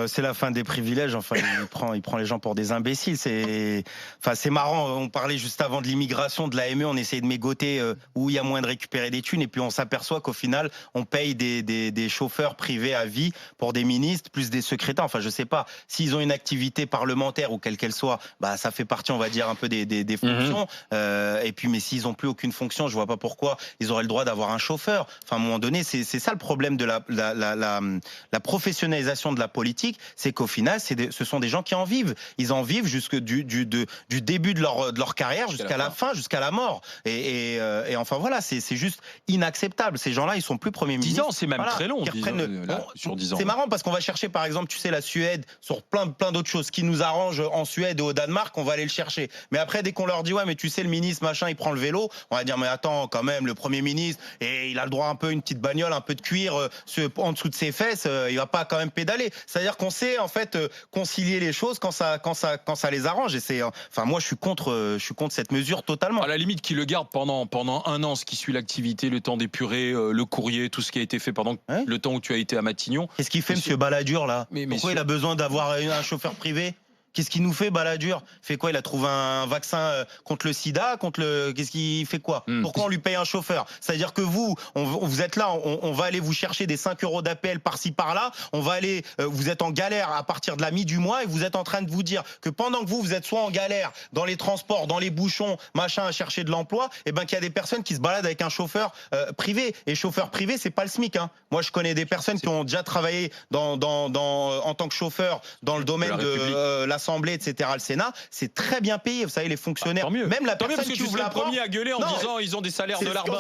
c'est la fin des privilèges. Enfin, il prend les gens pour des imbéciles. C'est marrant. On parlait juste avant de l'immigration, de l'AME. On essayait de mégoter où il y a moyen de récupérer des thunes. Et puis on s'aperçoit qu'au final, on paye des chauffeurs privés à vie pour des ministres, plus des secrétaires. Enfin, je sais pas. S'ils ont une activité parlementaire ou quelle qu'elle soit, bah, ça fait partie, on va dire, un peu des fonctions. Et puis, mais s'ils ont plus aucune fonction, je vois pas pourquoi ils auraient le droit d'avoir un chauffeur. Enfin, à un moment donné, c'est ça le problème de la professionnalisation de la politique, c'est qu'au final, ce sont des gens qui en vivent. Ils en vivent jusque du début de leur carrière jusqu'à la fin, jusqu'à la mort. Et enfin voilà, c'est juste inacceptable. Ces gens-là, ils sont plus premiers ministres. 10 ans, c'est même très long. Sur 10 ans. C'est marrant parce qu'on va chercher, par exemple, tu sais, la Suède sur plein d'autres choses qui nous arrangent en Suède et au Danemark, on va aller le chercher. Mais après, dès qu'on leur dit ouais, mais tu sais, le ministre machin, il prend le vélo, on va dire mais attends, quand même, le Premier ministre, et il a le droit un peu une petite bagnole, un peu de cuir en dessous de ses fesses, il va pas quand même pédaler. C'est-à-dire qu'on sait en fait concilier les choses quand ça les arrange. Et c'est, enfin moi je suis contre cette mesure totalement. À la limite, qu'il le garde pendant 1 an, ce qui suit l'activité, le temps d'épurer, le courrier, tout ce qui a été fait pendant le temps où tu as été à Matignon. Qu'est-ce qu'il fait, Monsieur Balladur là? Pourquoi il a besoin d'avoir un chauffeur privé? Qu'est-ce qu'il nous fait, Balladur? Fait quoi? Il a trouvé un vaccin contre le sida, qu'est-ce qu'il fait quoi? Pourquoi on lui paye un chauffeur? C'est-à-dire que vous êtes là, on va aller vous chercher des 5 € d'APL par-ci par-là, on va aller, vous êtes en galère à partir de la mi du mois et vous êtes en train de vous dire que pendant que vous êtes soit en galère dans les transports, dans les bouchons, machin, à chercher de l'emploi, et ben qu'il y a des personnes qui se baladent avec un chauffeur privé. Et chauffeur privé, c'est pas le SMIC, hein. Moi, je connais des personnes qui ont déjà travaillé en tant que chauffeur dans le domaine de l'Assemblée, etc., le Sénat, c'est très bien payé. Vous savez, les fonctionnaires, tant mieux. même la Tant mieux, personne parce que qui tu ouvre serais la le premier porte, à gueuler en disant ils ont des salaires de larbin.